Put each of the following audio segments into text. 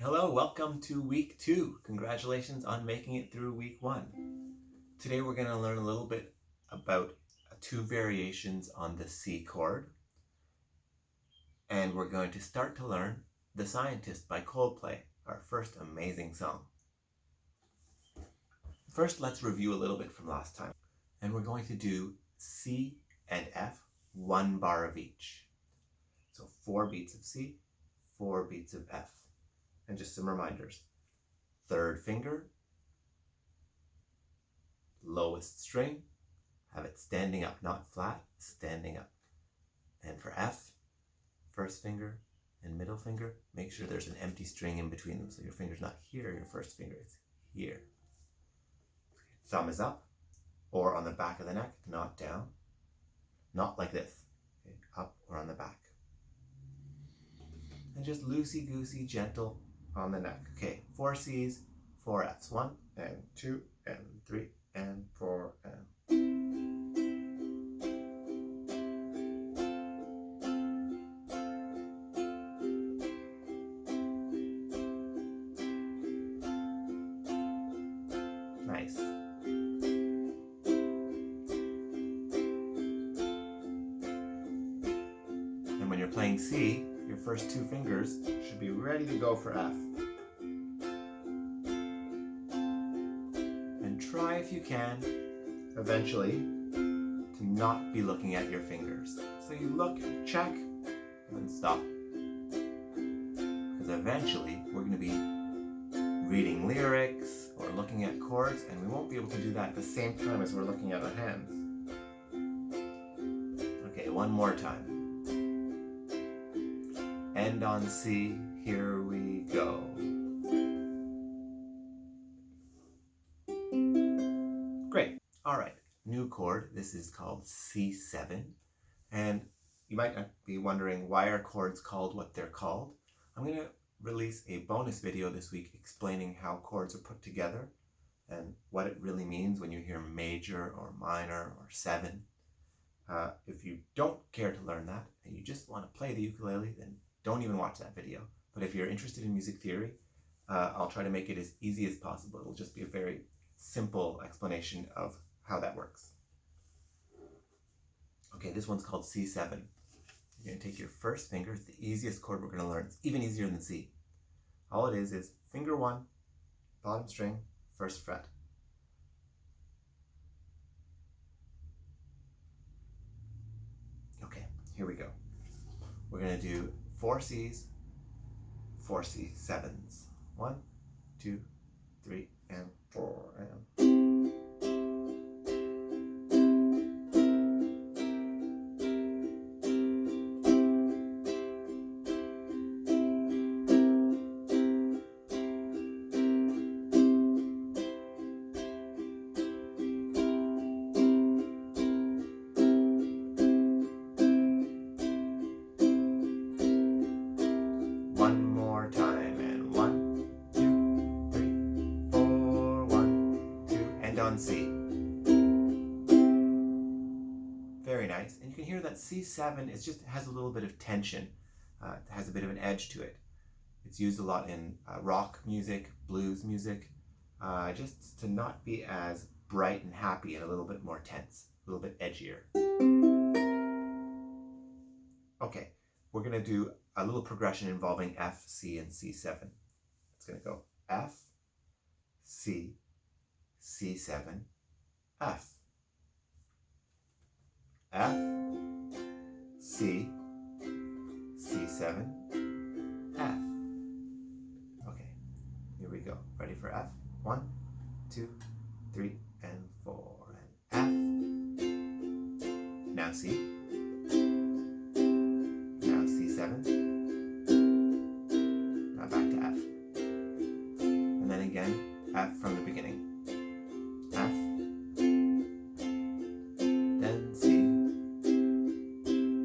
Hello, welcome to week 2. Congratulations on making it through week 1. Today we're going to learn a little bit about 2 variations on the C chord. And we're going to start to learn The Scientist by Coldplay, our first amazing song. First, let's review a little bit from last time. And we're going to do C and F, 1 bar of each. So 4 beats of C, 4 beats of F. And just some reminders. 3rd finger, lowest string, have it standing up, not flat, standing up. And for F, 1st finger and middle finger, make sure there's an empty string in between them. So your finger's not here, your 1st finger is here. Thumb is up or on the back of the neck, not down. Not like this, okay? Up or on the back. And just loosey-goosey, gentle on the neck. Okay, 4 C's, 4 F's. 1 and 2 and 3 and 4 and... Nice. And when you're playing C, your first 2 fingers should be ready to go for F. And try, if you can, eventually, to not be looking at your fingers. So you look, check, and then stop. Because eventually, we're going to be reading lyrics or looking at chords, and we won't be able to do that at the same time as we're looking at our hands. Okay, one more time. End on C, here we go. Great, all right, new chord. This is called C7. And you might be wondering, why are chords called what they're called? I'm going to release a bonus video this week explaining how chords are put together and what it really means when you hear major or minor or 7. If you don't care to learn that and you just want to play the ukulele, then don't even watch that video. But if you're interested in music theory, I'll try to make it as easy as possible. It'll just be a very simple explanation of how that works. Okay, this one's called C7. You're going to take your 1st finger. It's the easiest chord we're going to learn. It's even easier than C. All it is finger 1, bottom string, 1st fret. Okay, here we go. We're going to do 4 C's, 4 C7s. 1, 2, 3, and 4, and... One more time, and 1, 2, 3, 4, 1, 2, and on C. Very nice. And you can hear that C7 has a little bit of tension. It has a bit of an edge to it. It's used a lot in rock music, blues music, just to not be as bright and happy and a little bit more tense, a little bit edgier. Okay, we're going to do a little progression involving F, C, and C7. It's going to go F, C, C7, F. F, C, C7, F. Okay, here we go. Ready for F? 1, 2, 3, and 4. And F. Now C. Now C7. Now back to F. And then again, F from the beginning. F. Then C.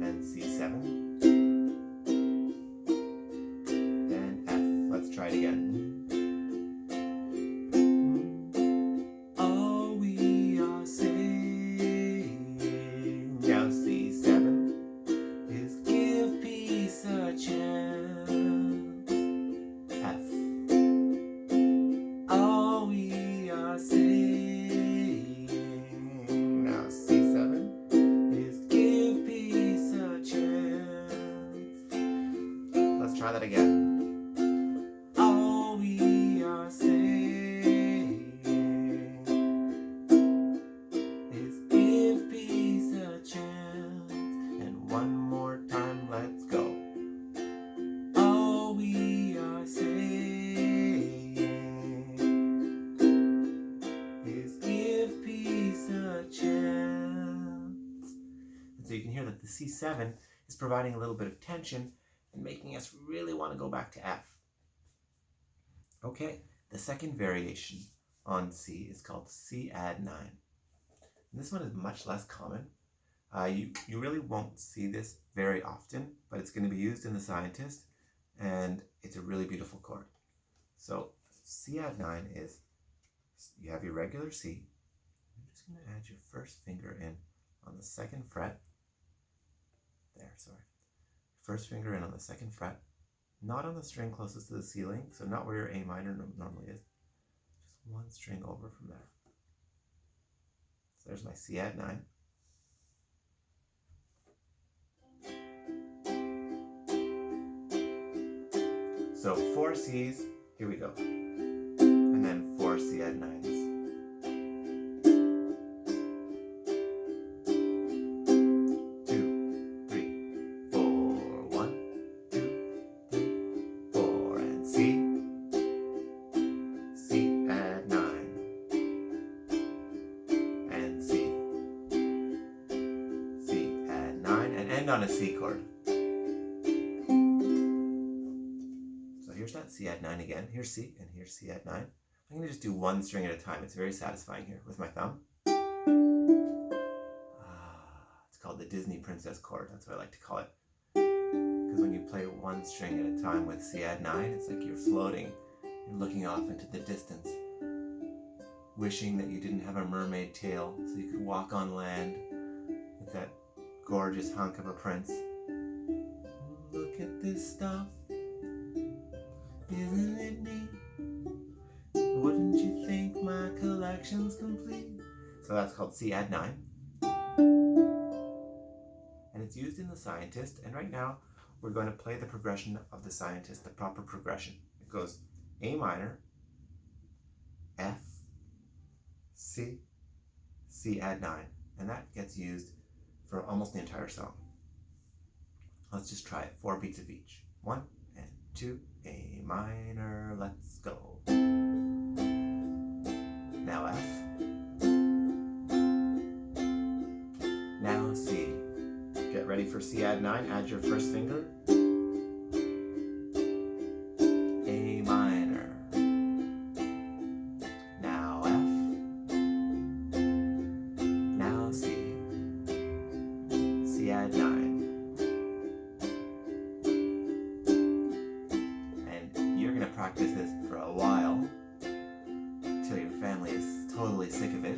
Then C7. Then F. Let's try it again. All we are saying now C7 is give peace a chance. F. try that again. All we are saying is give peace a chance. And one more time, let's go. All we are saying is give peace a chance. And so you can hear that the C7 is providing a little bit of tension and making us really want to go back to F. Okay, the second variation on C is called C add 9. And this one is much less common. You really won't see this very often, but it's going to be used in The Scientist, and it's a really beautiful chord. So C add 9 is, you have your regular C. You're just going to add your first finger in on the second fret. There, sorry. First finger in on the second fret, not on the string closest to the ceiling, so not where your A minor normally is. Just one string over from there. So there's my C add 9. So 4 C's, here we go. And then 4 C add 9s. 2, 3, 4. 1, 2, 3, 4. And C. C add 9. And C. C add 9. And end on a C chord. Here's that C add 9 again. Here's C, and here's C add 9. I'm going to just do one string at a time. It's very satisfying here with my thumb. It's called the Disney Princess chord. That's what I like to call it. Because when you play one string at a time with C add 9, it's like you're floating. You're looking off into the distance, wishing that you didn't have a mermaid tail so you could walk on land with that gorgeous hunk of a prince. Look at this stuff. Isn't it neat? Wouldn't you think my collection's complete? So that's called C add 9. And it's used in The Scientist. And right now, we're going to play the progression of The Scientist, the proper progression. It goes A minor, F, C, C add 9. And that gets used for almost the entire song. Let's just try it. 4 beats of each. 1 and 2. A minor, let's go. Now F. Now C. Get ready for C add 9. Add your first finger. A minor. Now F. Now C. C add 9. Practice this for a while until your family is totally sick of it.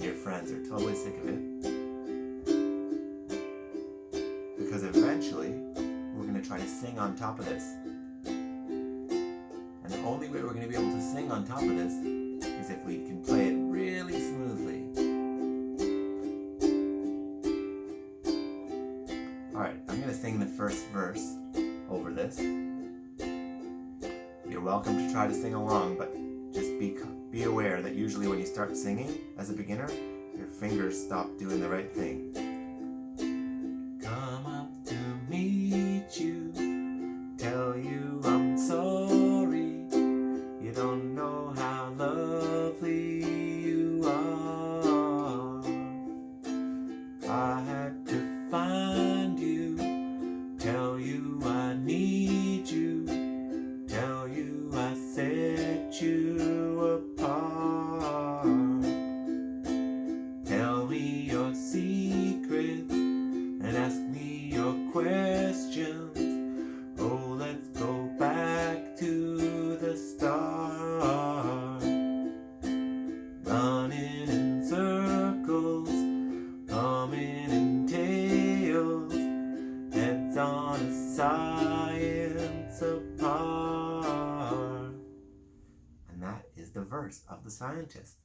Your friends are totally sick of it. Because eventually we're going to try to sing on top of this. And the only way we're going to be able to sing on top of this is if we can play it really smoothly. Alright, I'm going to sing the first verse over this. You're welcome to try to sing along, but just be aware that usually when you start singing as a beginner, your fingers stop doing the right thing. Come up to meet you, tell you I'm sorry. You don't know how lovely you are. I had to find you, tell you I need you. Tell you I set you apart. Tell me your secrets and ask me your questions. Oh, let's go back to the start. Running in circles, coming in tails, heads on a science apart. And that is the verse of The Scientist.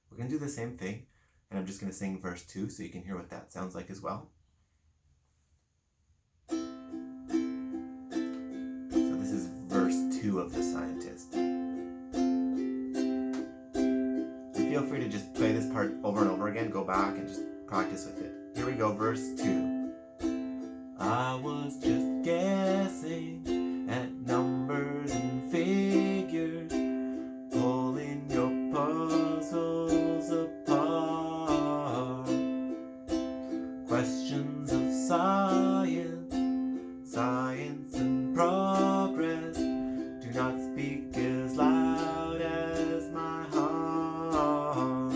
We're going to do the same thing, and I'm just going to sing verse 2 so you can hear what that sounds like as well. 2 of the scientist. Feel free to just play this part over and over again, go back and just practice with it. Here we go, verse 2. I was just guessing at numbers and figures, pulling your puzzles apart. Questions of science, science and progress, do not speak as loud as my heart.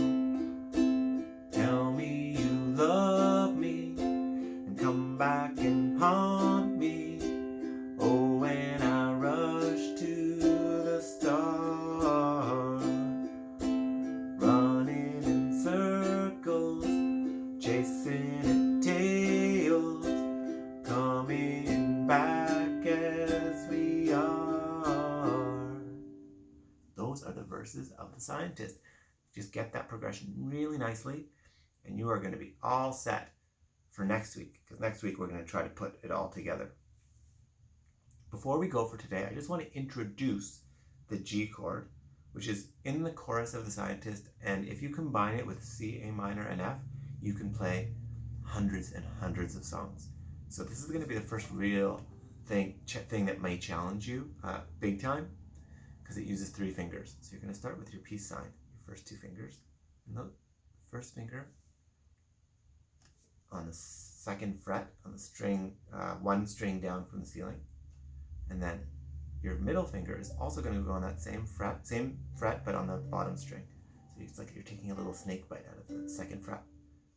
Tell me you love me and come back and haunt me. Oh, when I rush to the start, running in circles, chasing at tails, coming back as we are. Those are the verses of the scientist. Just get that progression really nicely, and you are going to be all set for next week, because next week we're going to try to put it all together. Before we go for today, I just want to introduce the G chord, which is in the chorus of the scientist, and if you combine it with C, A minor, and F, you can play hundreds and hundreds of songs. So this is going to be the first real thing that may challenge you big time, because it uses 3 fingers. So you're going to start with your peace sign, your first 2 fingers, and the first finger on the 2nd fret on the string, 1 string down from the ceiling, and then your middle finger is also going to go on that same fret, but on the bottom string. So it's like you're taking a little snake bite out of the 2nd fret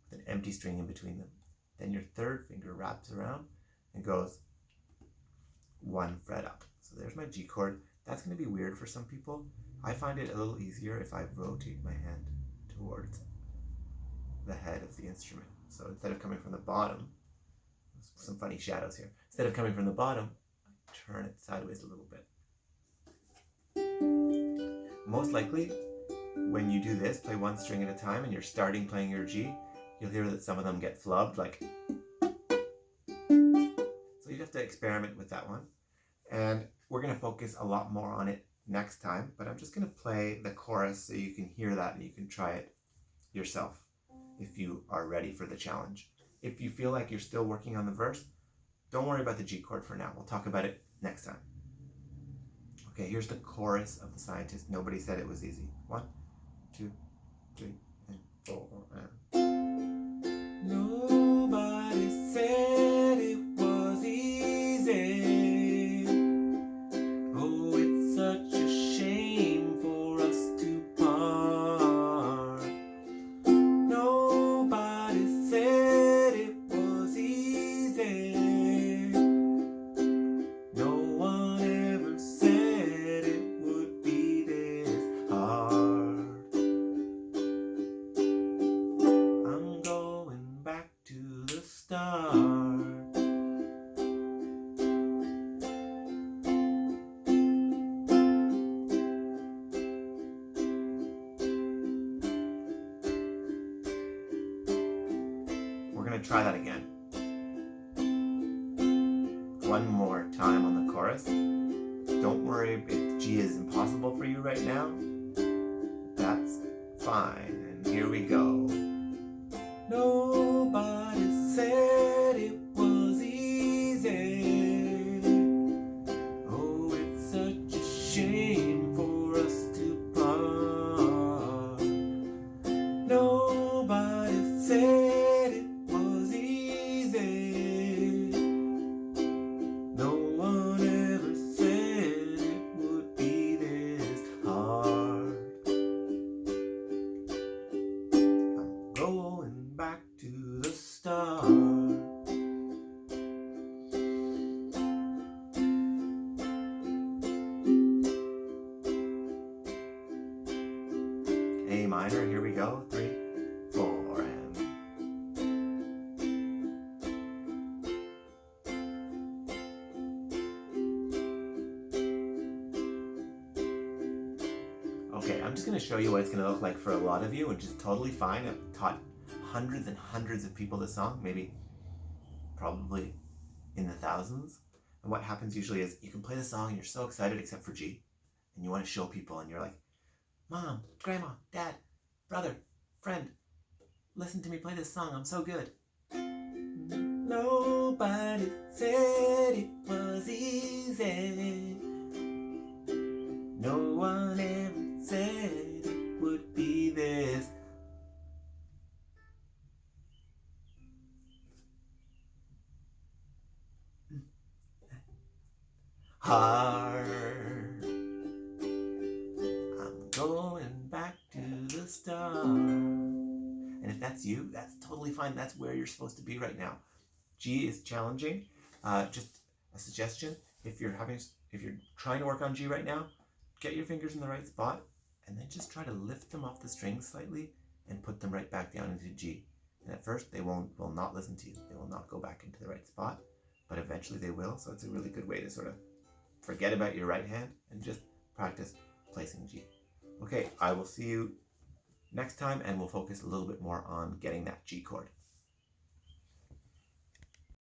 with an empty string in between them. Then your 3rd finger wraps around and goes 1 fret up. So there's my G chord. That's going to be weird for some people. I find it a little easier if I rotate my hand towards the head of the instrument. So instead of coming from the bottom, some funny shadows here. Instead of coming from the bottom, I turn it sideways a little bit. Most likely, when you do this, play 1 string at a time, and you're starting playing your G, you'll hear that some of them get flubbed, like. So you have to experiment with that one. And we're going to focus a lot more on it next time, but I'm just going to play the chorus so you can hear that and you can try it yourself if you are ready for the challenge. If you feel like you're still working on the verse, don't worry about the G chord for now. We'll talk about it next time. Okay, here's the chorus of the scientist. Nobody said it was easy. 1, 2, 3, and 4, and... Nobody said it was easy. Oh, it's such a shame for us to part. Nobody said it was easy. No one ever said it would be this hard. I'm going back to the start. We're going to try that again. One more time on the chorus. Don't worry if G is impossible for you right now. That's fine. And here we go. Nobody said it was easy. Oh, it's such a shame for us to part. Nobody said it was easy. No one ever said it would be this hard. I'm going back to the start. A minor, here we go. 3, 4, and... Okay, I'm just going to show you what it's going to look like for a lot of you, which is totally fine. I've taught hundreds and hundreds of people this song, probably in the thousands. And what happens usually is you can play the song and you're so excited except for G. And you want to show people and you're like, Mom, Grandma, Dad, brother, friend, listen to me play this song. I'm so good. Nobody said it was easy. No one ever said it would be this hard. I'm going back to the start. And if that's you, that's totally fine. That's where you're supposed to be right now. G is challenging. Just a suggestion: if you're trying to work on G right now, get your fingers in the right spot, and then just try to lift them off the strings slightly and put them right back down into G. And at first, they will not listen to you. They will not go back into the right spot, but eventually they will. So it's a really good way to sort of forget about your right hand and just practice placing G. Okay, I will see you next time, and we'll focus a little bit more on getting that G chord.